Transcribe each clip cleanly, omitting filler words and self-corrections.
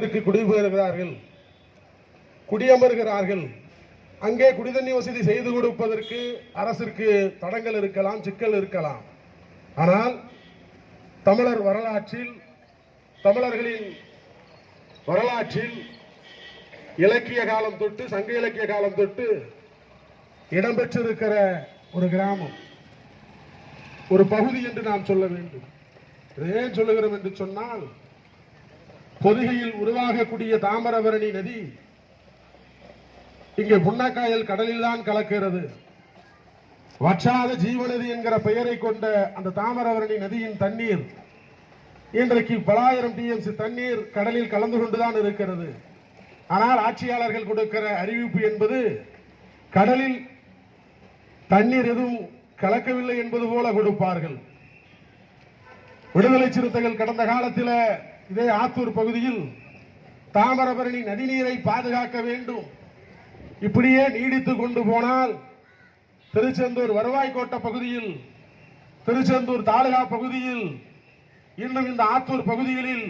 குடிபெயர்கிறார்கள், குடியமர்கிறார்கள். அங்கே குடிதண்ணி வசதி செய்து கொடுப்பதற்கு அரசிற்கு தடங்கள் இருக்கலாம், சிக்கல் இருக்கலாம். ஆனால் தமிழர் வரலாற்றில், தமிழர்களின் வரலாற்றில் இலக்கிய காலம் தொட்டு, சங்க இலக்கிய காலம் தொட்டு இடம்பெற்றிருக்கிற ஒரு கிராமம், ஒரு பகுதி என்று நாம் சொல்ல வேண்டும். ஏன் சொல்லுகிறோம் என்று சொன்னால், பொதிகையில் உருவாகக்கூடிய தாமிரபரணி நதி இங்கே புன்னக்காயல் கடலில் தான் கலக்கிறது. வற்றாத ஜீவநதி என்கிற பெயரை கொண்ட அந்த தாமிரபரணி நதியின் தண்ணீர் இன்றைக்கு பல ஆயிரம் டிஎம்சி தண்ணீர் கடலில் கலந்து கொண்டுதான் இருக்கிறது. ஆனால் ஆட்சியாளர்கள் கொடுக்கிற அறிவிப்பு என்பது கடலில் தண்ணீர் எதுவும் கலக்கவில்லை என்பது போல கொடுப்பார்கள். விடுதலை சிறுத்தைகள் கடந்த காலத்தில் இதே ஆத்தூர் பகுதியில் தாமிரபரணி நதிநீரை பாதுகாக்க வேண்டும், இப்படியே நீடித்து கொண்டு போனால் திருச்செந்தூர் வருவாய் கோட்ட பகுதியில், திருச்செந்தூர் தாலுகா பகுதியில், இன்னும் இந்த ஆத்தூர் பகுதிகளில்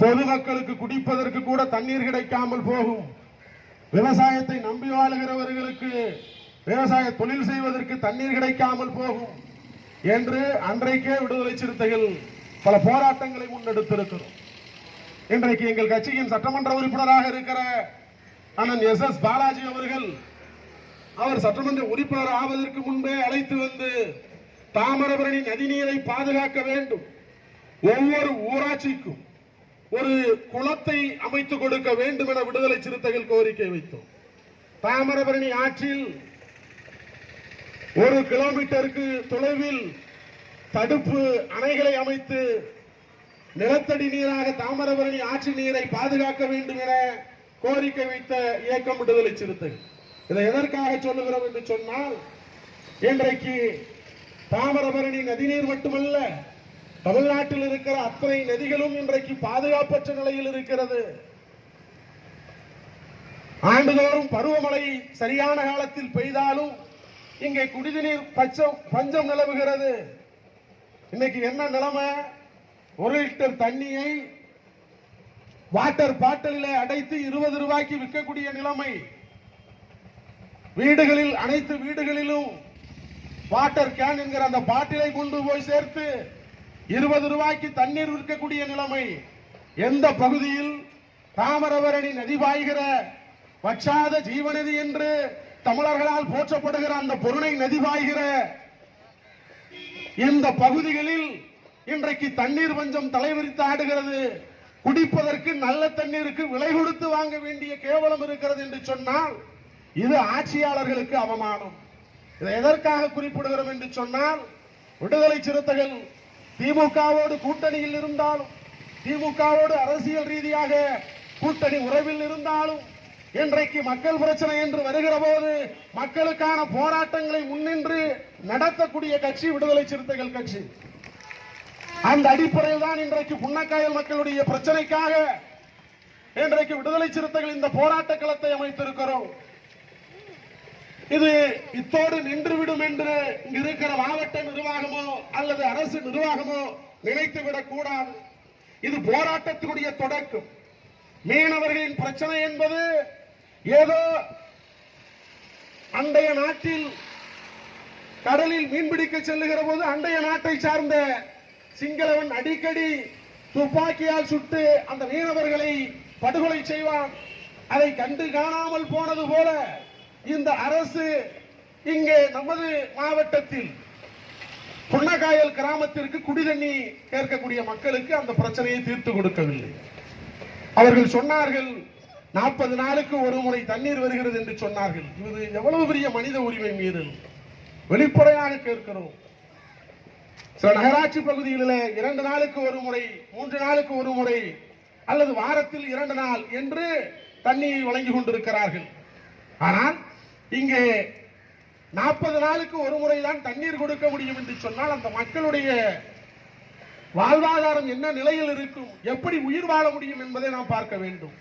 பொதுமக்களுக்கு குடிப்பதற்கு கூட தண்ணீர் கிடைக்காமல் போகும். விவசாயத்தை நம்பி வாழுகிறவர்களுக்கு விவசாய தொழில் செய்வதற்கு தண்ணீர் கிடைக்காமல் போகும் என்று அன்றைக்கே விடுதலை சிறுத்தைகள் பல போராட்டங்களை முன்னெடுத்திருக்கிறோம். இன்றைக்கு எங்கள் கட்சியின் சட்டமன்ற உறுப்பினராக இருக்கிற அண்ணன் எஸ் பாலாஜி அவர்கள், அவர் சட்டமன்ற உறுப்பினர் ஆவதற்கு முன்பே அழைத்து வந்து தாமிரபரணி நதிநீரை பாதுகாக்க வேண்டும், ஒவ்வொரு ஊராட்சிக்கும் ஒரு குளத்தை அமைத்துக் கொடுக்க வேண்டும் என விடுதலை சிறுத்தைகள் கோரிக்கை வைத்தோம். தாமிரபரணி ஆற்றில் 1 கிலோமீட்டருக்கு தொலைவில் தடுப்பு அணைகளை அமைத்து நிலத்தடி நீராக தாமிரபரணி ஆற்று நீரை பாதுகாக்க வேண்டும் என கோரிக்கை வைத்த இயக்கம் விடுதலை சிறுத்தைகள். இதை எதற்காக சொல்லுகிறோம் என்று சொன்னால், இன்றைக்கு தாமிரபரணி நதிநீர் மட்டுமல்ல, தமிழ்நாட்டில் இருக்கிற அத்தனை நதிகளும் இன்றைக்கு பாதுகாப்பற்ற நிலையில் இருக்கிறது. ஆண்டுதோறும் பருவமழை சரியான காலத்தில் பெய்தாலும் இங்கே குடிநீர் பஞ்சம் நிலவுகிறது. இன்னைக்கு என்ன நிலைமை? 1 லிட்டர் தண்ணியை வாட்டர் பாட்டிலே அடைத்து 20 ரூபாய்க்கு விற்கக்கூடிய நிலைமை. வீடுகளில், அனைத்து வீடுகளிலும் வாட்டர் கேன் என்கிற அந்த பாட்டிலை கொண்டு போய் சேர்த்து 20 ரூபாய்க்கு தண்ணீர் விற்கக்கூடிய நிலைமை. எந்த பகுதியில் தாமிரபரணி நதி பாய்கிற வற்றாத ஜீவநதி என்று தமிழர்களால் போற்றப்படுகிற அந்த பொருணை நதி பாய்கிற இந்த பகுதிகளில் இன்றைக்கு தண்ணீர் பஞ்சம் தலைவிரித்து ஆடுகிறது. குடிப்பதற்கு நல்ல தண்ணீருக்கு விலை கொடுத்து வாங்க வேண்டிய கேவலம் இருக்கிறது என்று சொன்னால் இது ஆட்சியாளர்களுக்கு அவமானம். இதை எதற்காக குறிப்பிடுகிறோம் என்று சொன்னால், விடுதலை சிறுத்தைகள் திமுகவோடு கூட்டணியில் இருந்தாலும், திமுகவோடு அரசியல் ரீதியாக கூட்டணி உறவில் இருந்தாலும், இன்றைக்கு மக்கள் பிரச்சனை என்று வருகிற போது மக்களுக்கான போராட்டங்களை முன்னின்று நடத்தக்கூடிய கட்சி விடுதலை சிறுத்தைகள் கட்சி. அந்த அடிப்படையில் தான் இன்றைக்கு புன்னக்காயல் மக்களுடைய பிரச்சனைக்காக இன்றைக்கு விடுதலை சிறுத்தைகள் இந்த போராட்ட களத்தை அமைத்திருக்கிறோம். இது இத்தோடு நின்றுவிடும் என்று இங்கு இருக்கிற மாவட்ட நிர்வாகமோ அல்லது அரசு நிர்வாகமோ நினைத்துவிடக் கூடாது. இது போராட்டத்தினுடைய தொடக்கம். மீனவர்களின் பிரச்சனை என்பது ஏதோ அண்டைய நாட்டில் கடலில் மீன்பிடிக்க செல்லுகிற போது அண்டைய நாட்டை சார்ந்த சிங்களவன் அடிக்கடி துப்பாக்கியால் சுட்டு அந்த மீனவர்களை படுகொலை செய்வான். அதை கண்டு காணாமல் போனது போல இந்த அரசு இங்கே நமது மாவட்டத்தில் புன்னக்காயல் கிராமத்திற்கு குடிதண்ணி கேட்கக்கூடிய மக்களுக்கு அந்த பிரச்சனையை தீர்த்து கொடுக்கவில்லை. அவர்கள் சொன்னார்கள் 40 நாளுக்கு ஒரு முறை தண்ணீர் வருகிறது என்று சொன்னார்கள். இது எவ்வளவு பெரிய மனித உரிமை மீறல். வெளிப்படையாக கேட்கிறோம். சில நகராட்சி பகுதிகளில் 2 நாளுக்கு ஒரு முறை, 3 நாளுக்கு ஒரு முறை அல்லது வாரத்தில் 2 நாள் என்று தண்ணீரை வழங்கி கொண்டிருக்கிறார்கள். ஆனால் இங்கே 40 நாளுக்கு ஒரு முறைதான் தண்ணீர் கொடுக்க முடியும் என்று சொன்னால் அந்த மக்களுடைய வாழ்வாதாரம் என்ன நிலையில் இருக்கும், எப்படி உயிர் வாழ முடியும் என்பதை நாம் பார்க்க வேண்டும்.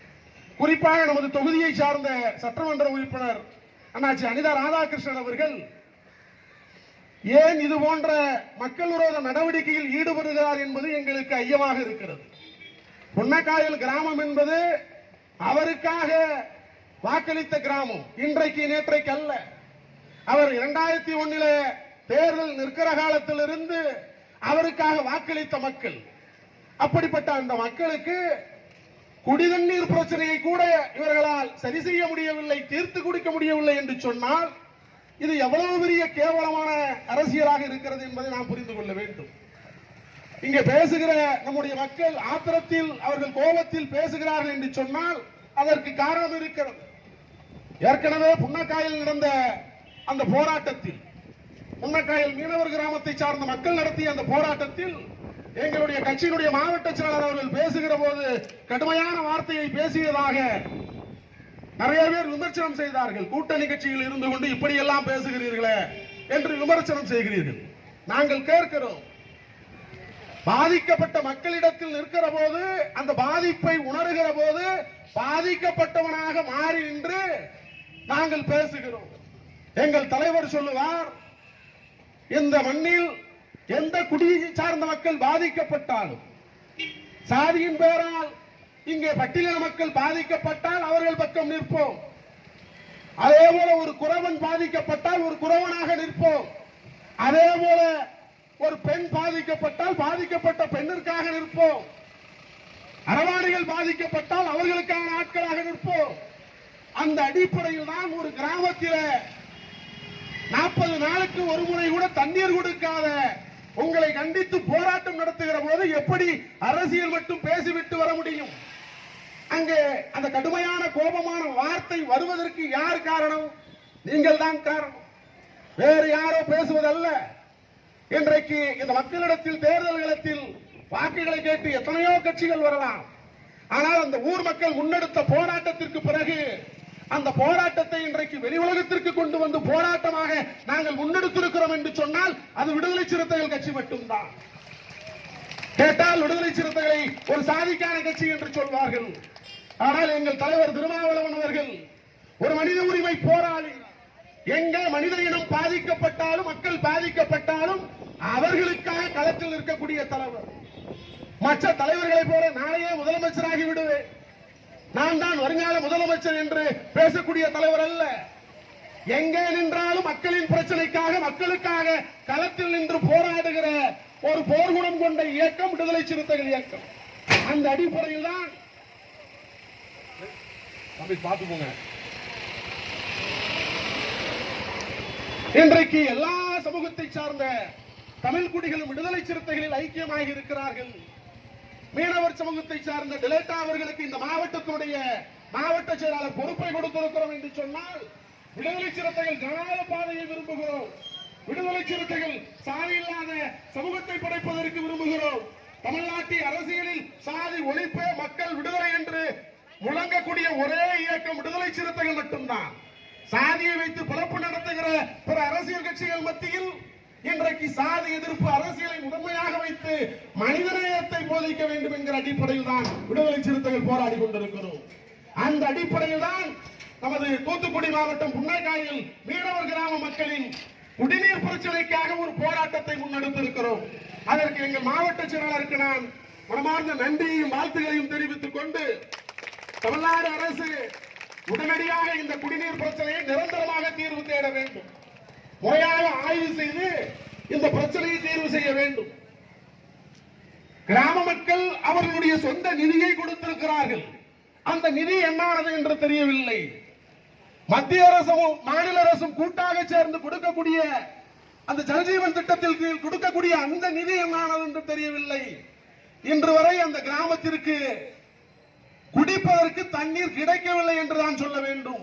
குறிப்பாக நமது தொகுதியை சார்ந்த சட்டமன்ற உறுப்பினர் அண்ணாச்சி அனிதா ராதாகிருஷ்ணன் அவர்கள் ஏன் இது போன்ற மக்கள் விரோத நடவடிக்கையில் ஈடுபடுகிறார் என்பது எங்களுக்கு ஐயமாக இருக்கிறது. புன்னக்காயல் கிராமம் என்பது அவருக்காக வாக்களித்த கிராமம், இன்றைக்கு நேற்றைக்கு அல்ல. அவர் 2001 தேர்தல் நிற்கிற காலத்திலிருந்து அவருக்காக வாக்களித்த மக்கள். அப்படிப்பட்ட அந்த மக்களுக்கு குடிதண்ணீர் பிரச்சனையை கூட இவர்களால் சரி செய்ய முடியவில்லை, தீர்த்து கொடுக்க முடியவில்லை என்று சொன்னால் இது எவ்வளவு பெரிய கேவலமான அரசியலாக இருக்கிறது என்பதை நாம் புரிந்து கொள்ள வேண்டும். இங்கே பேசுகிற நம்முடைய மக்கள் ஆத்திரத்தில், அவர்கள் கோபத்தில் பேசுகிறார்கள் என்று சொன்னால் அதற்கு காரணம் இருக்கிறது. ஏற்கனவே புன்னக்காயில் நடந்த அந்த போராட்டத்தில், புன்னக்காயில் மீனவர் கிராமத்தை சார்ந்த மக்கள் நடத்திய அந்த போராட்டத்தில் எங்களுடைய கட்சியினுடைய மாவட்ட செயலாளர் அவர்கள் பேசுகிற போது கடுமையான வார்த்தையை பேசியதாக நிறைய பேர் விமர்சனம் செய்தார்கள். கூட்டணி கட்சியில் இருந்து கொண்டு இப்படி எல்லாம் பேசுகிறீர்களே என்று விமர்சனம் செய்கிறீர்கள். நாங்கள் கேட்கிறோம், பாதிக்கப்பட்ட மக்களிடத்தில் நிற்கிற போது, அந்த பாதிப்பை உணர்கிற போது பாதிக்கப்பட்டவனாக மாறி நின்று நாங்கள் பேசுகிறோம். எங்கள் தலைவர் சொல்லுவார், இந்த மண்ணில் எந்த குடியை சார்ந்த மக்கள் பாதிக்கப்பட்டாலும், சாதியின் பெயரால் இங்கே பட்டியலின மக்கள் பாதிக்கப்பட்டால் அவர்கள் பக்கம் நிற்போம். அதே போல ஒரு குறவன் பாதிக்கப்பட்டால் ஒரு குறவனாக நிற்போம். அதே போல ஒரு பெண் பாதிக்கப்பட்டால் பாதிக்கப்பட்ட பெண்ணிற்காக நிற்போம். அரவாணிகள் பாதிக்கப்பட்டால் அவர்களுக்கான ஆட்களாக நிற்போம். அந்த அடிப்படையில் தான் ஒரு கிராமத்தில் 40 நாளுக்கு ஒரு முறை கூட தண்ணீர் கொடுக்காத உங்களை கண்டித்து போராட்டம் நடத்துகிற போது எப்படி அரசியல் மட்டும் பேசிவிட்டு வர முடியும்? அங்கே அந்த கடுமையான கோபமான வார்த்தை வருவதற்கு யார் காரணம்? நீங்கள் தான் காரணம், வேறு யாரோ பேசுவதல்ல. இன்றைக்கு இந்த மக்களிடத்தில் தேர்தல் களத்தில் வாக்குகளை கேட்டு எத்தனையோ கட்சிகள் வரலாம். ஆனால் அந்த ஊர் மக்கள் முன்னெடுத்த போராட்டத்திற்கு பிறகு அந்த போராட்டத்தை இன்றைக்கு வெளி உலகத்திற்கு கொண்டு வந்து போராட்டமாக நாங்கள் முன்னெடுத்திருக்கிறோம் என்று சொன்னால் அது விடுதலை சிறுத்தைகள் கட்சி மட்டும்தான். கேட்டால் விடுதலை சிறுத்தைகளை ஒரு சாதிக்கான கட்சி என்று சொல்வார்கள். ஆனால் எங்கள் தலைவர் திருமாவளவன் அவர்கள் ஒரு மனித உரிமை போராளி. எங்க மனித இனம் பாதிக்கப்பட்டாலும், மக்கள் பாதிக்கப்பட்டாலும் அவர்களுக்காக களத்தில் இருக்கக்கூடிய தலைவர். மற்ற தலைவர்களை போல நாளையே முதலமைச்சராகி விடுவேன், நான் தான் வருங்கால முதலமைச்சர் என்று பேசக்கூடிய தலைவர் அல்ல. எங்கே நின்றாலும் மக்களின் பிரச்சனைக்காக, மக்களுக்காக களத்தில் நின்று போராடுகிற ஒரு போர்க்குணம் கொண்ட இயக்கம் விடுதலை சிறுத்தைகள் இயக்கம். அந்த அடிப்படையில் தான் பார்த்துக்கோங்க, இன்றைக்கு எல்லா சமூகத்தை சார்ந்த தமிழ் குடிகளும் விடுதலை சிறுத்தைகளில் ஐக்கியமாக இருக்கிறார்கள். மீனவர் சமூகத்தை சார்ந்த டிலேட்டா அவர்களுக்கு இந்த மாவட்டத்தினுடைய மாவட்ட செயலாளர் பொறுப்பை கொடுத்திருக்கிறோம் என்று சொன்னால், விடுதலை சிறுத்தைகள் ஜனநாயக பாதையை விரும்புகிறோம். விடுதலை சிறுத்தைகள் சாதி இல்லாத சமூகத்தை படைப்பதற்கு விரும்புகிறோம். தமிழ்நாட்டின் அரசியலில் சாதி ஒழிப்பே மக்கள் விடுதலை என்று முழங்கக்கூடிய ஒரே இயக்கம் விடுதலை சிறுத்தைகள் மட்டும்தான். சாதியை வைத்து பிறப்பு நடத்துகிற பிற அரசியல் கட்சிகள் மத்தியில் இன்றைக்கு சாதி எதிர்ப்பு அரசியலை முதன்மையாக வைத்து மனிதநேயத்தை போதிக்க வேண்டும் என்கிற அடிப்படையில் தான் விடுதலை சிறுத்தைகள் போராடி கொண்டிருக்கிறோம். அந்த அடிப்படையில் தான் நமது தூத்துக்குடி மாவட்டம் புன்னக்காயில் மீனவர் கிராம மக்களின் குடிநீர் பிரச்சனைக்காக ஒரு போராட்டத்தை முன்னெடுத்திருக்கிறோம். அதற்கு எங்கள் மாவட்ட செயலாளருக்கு நான் மனமார்ந்த நன்றியையும் வாழ்த்துகளையும் தெரிவித்துக் கொண்டு, தமிழ்நாடு அரசு உடனடியாக இந்த குடிநீர் பிரச்சனையை நிரந்தரமாக தீர்வு தேட வேண்டும். முறையாக ஆய்வு செய்து இந்த பிரச்சனையை தீர்வு செய்ய வேண்டும். கிராம மக்கள் அவர்களுடைய சொந்த நிதியை கொடுத்திருக்கிறார்கள். அந்த நிதி என்னானது என்று தெரியவில்லை. மத்திய அரசும் மாநில அரசும் கூட்டாக சேர்ந்து கொடுக்கக்கூடிய அந்த ஜலஜீவன் திட்டத்தில் கீழ் கொடுக்கக்கூடிய அந்த நிதி என்னானது என்று தெரியவில்லை. இன்று வரை அந்த கிராமத்திற்கு குடிப்பதற்கு தண்ணீர் கிடைக்கவில்லை என்று தான் சொல்ல வேண்டும்.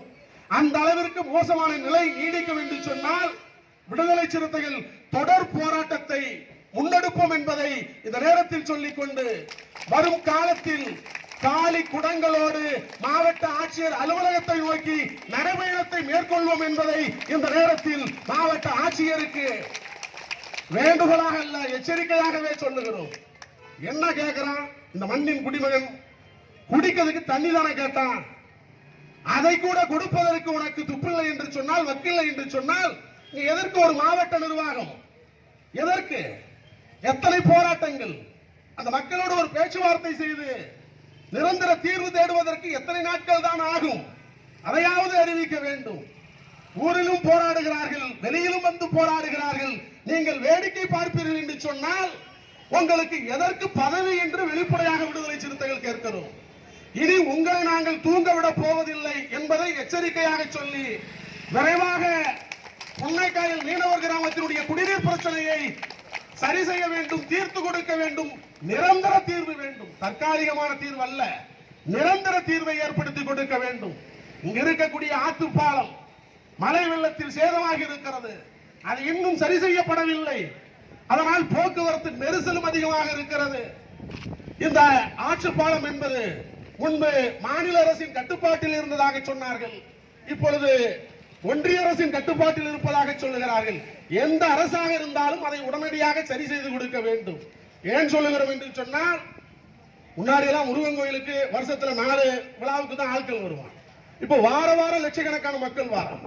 அந்த அளவிற்கு மோசமான நிலை நீடிக்கும் என்று சொன்னால் விடுதலை சிறுத்தைகள் தொடர் போராட்டத்தை முன்னெடுப்போம் என்பதை இந்த நேரத்தில் சொல்லிக் கொண்டு, வரும் காலத்தில் காலி குடங்களோடு மாவட்ட ஆட்சியர் அலுவலகத்தை நோக்கி நடைபயணத்தை மேற்கொள்வோம் என்பதை இந்த நேரத்தில் மாவட்ட ஆட்சியருக்கு வேண்டுகோளாக அல்ல, எச்சரிக்கையாகவே சொல்லுகிறோம். என்ன கேட்கிறான் இந்த மண்ணின் குடிமகன்? குடிக்கிறதுக்கு தண்ணி தானே கேட்டான். அதை கூட கொடுப்பதற்கு உனக்கு துப்பில்லை என்று சொன்னால், வக்கில்லை என்று சொன்னால், நீ எதற்கு ஒரு மாவட்ட நிர்வாகம்? எதற்கு? எத்தனை போராட்டங்கள் அந்த மக்களோடு ஒரு பேச்சுவார்த்தை செய்து நிரந்தர தீர்வு தேடுவதற்கு எத்தனை நாட்கள் தான் ஆகும்? அதையாவது அறிவிக்க வேண்டும். ஊரிலும் போராடுகிறார்கள், வெளியிலும் வந்து போராடுகிறார்கள். நீங்கள் வேடிக்கை பார்ப்பீர்கள் என்று சொன்னால் உங்களுக்கு எதற்கு பதவி என்று வெளிப்படையாக விடுதலை சிறுத்தைகள் கேட்கிறோம். இனி உங்களை நாங்கள் தூங்க விட போவதில்லை என்பதை எச்சரிக்கையாக சொல்லி விரைவாக புன்னைக்காயல் மீனவர் கிராமத்தினுடைய குடிநீர் பிரச்சனையை சரி செய்ய வேண்டும், தீர்த்து கொடுக்க வேண்டும். நிரந்தர தீர்வு வேண்டும், தற்காலிகமான தீர்வு அல்ல, நிரந்தர தீர்வை ஏற்படுத்தி கொடுக்க வேண்டும். இங்க இருக்கக்கூடிய ஆத்து பாலம் மழை வெள்ளத்தில் சேதமாகி இருக்கிறது, அது இன்னும் சரி செய்யப்படவில்லை. அதனால் போக்குவரத்து நெரிசலும் அதிகமாக இருக்கிறது. இந்த ஆற்று பாலம் என்பது முன்பு மாநில அரசின் கட்டுப்பாட்டில் இருந்ததாக சொன்னார்கள், இப்பொழுது ஒன்றிய அரசின் கட்டுப்பாட்டில் இருப்பதாக சொல்லுகிறார்கள். எந்த அரசாக இருந்தாலும் அதை உடனடியாக சரி செய்து கொடுக்க வேண்டும். ஏன் சொல்லுகிறோம் என்று சொன்னால், முன்னாடி எல்லாம் முருகன் கோயிலுக்கு வருஷத்துல 4 விழாவுக்கு தான் ஆட்கள் வருவாங்க. இப்ப வார வாரம் லட்சக்கணக்கான மக்கள் வராங்க.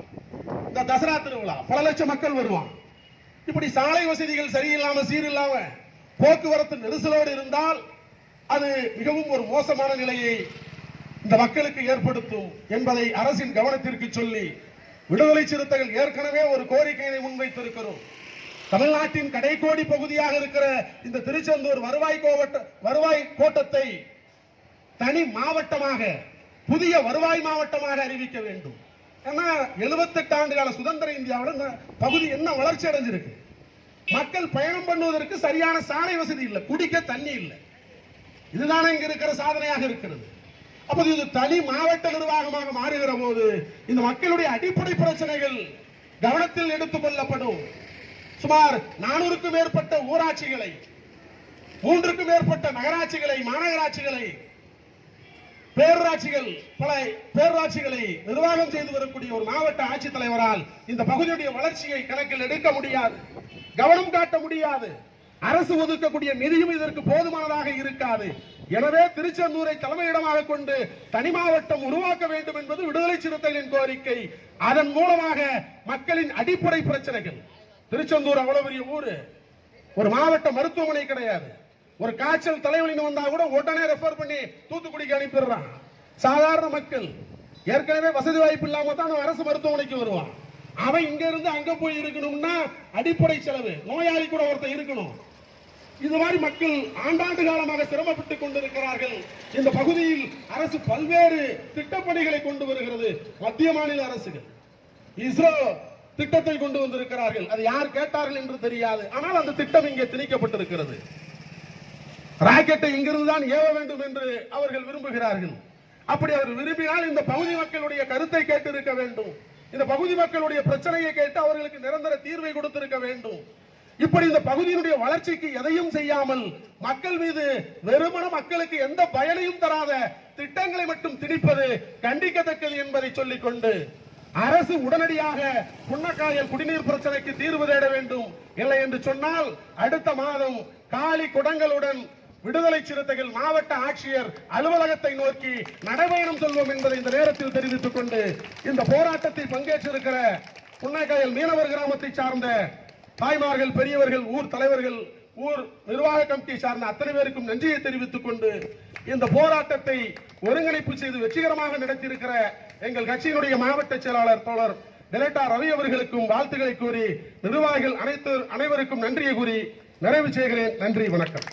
இந்த தசரா திருவிழா பல லட்சம் மக்கள் வருவாங்க. இப்படி சாலை வசதிகள் சரியில்லாம சீரில்லாம போக்குவரத்து நெரிசலோடு இருந்தால் அது மிகவும் ஒரு மோசமான நிலையை இந்த மக்களுக்கு ஏற்படுத்தும் என்பதை அரசின் கவனத்திற்கு சொல்லி விடுதலை சிறுத்தைகள் ஏற்கனவே ஒரு கோரிக்கையை முன்வைத்திருக்கிறோம். தமிழ்நாட்டின் கடைக்கோடி பகுதியாக இருக்கிற இந்த திருச்செந்தூர் வருவாய் கோட்டத்தை தனி மாவட்டமாக, புதிய வருவாய் மாவட்டமாக அறிவிக்க வேண்டும். ஏன்னா 78 ஆண்டு கால சுதந்திர இந்தியாவில் இந்த பகுதி என்ன வளர்ச்சி அடைஞ்சிருக்கு? மக்கள் பயணம் பண்ணுவதற்கு சரியான சாலை வசதி இல்லை, குடிக்க தண்ணி இல்லை. இதுதானே இங்க இருக்கிற சாதனையாக இருக்கிறது. அப்போது இது தனி மாவட்ட நிர்வாகமாக மாறுகிற போது இந்த மக்களுடைய அடிப்படை பிரச்சனைகள் கவனத்தில் எடுத்துக் கொள்ளப்படும். சுமார் 400க்கும் மேற்பட்ட ஊராட்சிகளை, 3க்கும் மேற்பட்ட நகராட்சிகளை, மாநகராட்சிகளை, பேரூராட்சிகள், பல பேரூராட்சிகளை நிர்வாகம் செய்து வரக்கூடிய ஒரு மாவட்ட ஆட்சித்தலைவரால் இந்த பகுதியுடைய வளர்ச்சியை கணக்கில் எடுக்க முடியாது, கவனம் காட்ட முடியாது. அரசு ஒதுக்கக்கூடிய நிதியும் இதற்கு போதுமானதாக இருக்காது. எனவே திருச்செந்தூரை தலைமையிடமாக கொண்டு தனி மாவட்டம் உருவாக்க வேண்டும் என்பது விடுதலை சிறுத்தைகளின் கோரிக்கை. அதன் மூலமாக மக்களின் அடிப்படை பிரச்சனைகள், திருச்செந்தூர் அவ்வளவு பெரிய ஊரு, ஒரு மாவட்ட மருத்துவமனை கிடையாது. ஒரு காய்ச்சல் தலைவலின்னு வந்தா கூட உடனே ரெஃபர் பண்ணி தூத்துக்குடிக்கு அனுப்பிடுறான். சாதாரண மக்கள் ஏற்கனவே வசதி வாய்ப்பு இல்லாம தான் அரசு மருத்துவமனைக்கு வருவான். அவன் இங்க இருந்து அங்க போய் இருக்கணும்னா அடிப்படை செலவு, நோயாளி கூட ஒருத்தர் இருக்கணும். இது மாதிரி மக்கள் ஆண்டாண்டு காலமாக சிரமப்பட்டுக் கொண்டிருக்கிறார்கள். இந்த பகுதியில் அரசு பல்வேறு திட்டப்பணிகளை கொண்டு வருகிறது. மத்திய மாநில அரசுகள் இஸ்ரோ திட்டத்தை கொண்டு வந்திருக்கிறார்கள். அது யார் கேட்டார்கள் என்று தெரியாது. ஆனால் அந்த திட்டம் இங்கே திணிக்கப்பட்டிருக்கிறது. ராக்கெட்டை இங்கிருந்து தான் ஏவ வேண்டும் என்று அவர்கள் விரும்புகிறார்கள். அப்படி அவர் விரும்பினால் இந்த பகுதி மக்களுடைய கருத்தை கேட்டிருக்க வேண்டும். இந்த பகுதி மக்களுடைய பிரச்சனையை கேட்டு அவர்களுக்கு நிரந்தர தீர்வை கொடுத்திருக்க வேண்டும். இப்படி இந்த பகுதியினுடைய வளர்ச்சிக்கு எதையும் செய்யாமல் மக்கள் மீது வெறுமன மக்களுக்கு எந்த பயனையும் தராத திட்டங்களை மட்டும் திணிப்பது கண்டிக்கத்தக்கது என்பதை சொல்லிக் கொண்டு அரசு உடனடியாக புன்னக்காயல் குடிநீர் பிரச்சனைக்கு தீர்வு தேட வேண்டும். இல்லை என்று சொன்னால் அடுத்த மாதம் காலி குடங்களுடன் விடுதலை சிறுத்தைகள் மாவட்ட ஆட்சியர் அலுவலகத்தை நோக்கி நடைபயணம் செல்வோம் என்பதை இந்த நேரத்தில் தெரிவித்துக் கொண்டு இந்த போராட்டத்தில் பங்கேற்றிருக்கிற புன்னக்காயல் மீனவர் கிராமத்தை சார்ந்த தாய்மார்கள், பெரியவர்கள், ஊர் தலைவர்கள், ஊர் நிர்வாக கமிட்டி சார்ந்த அத்தனை பேருக்கும் நன்றியை தெரிவித்துக் கொண்டு இந்த போராட்டத்தை ஒருங்கிணைப்பு செய்து வெற்றிகரமாக நடத்தியிருக்கிற எங்கள் கட்சியினுடைய மாவட்ட செயலாளர் தோழர் டெலட்டா ரவி அவர்களுக்கும் வாழ்த்துக்களை கூறி நிர்வாகிகள் அனைவருக்கும் நன்றியை கூறி நிறைவு செய்கிறேன். நன்றி, வணக்கம்.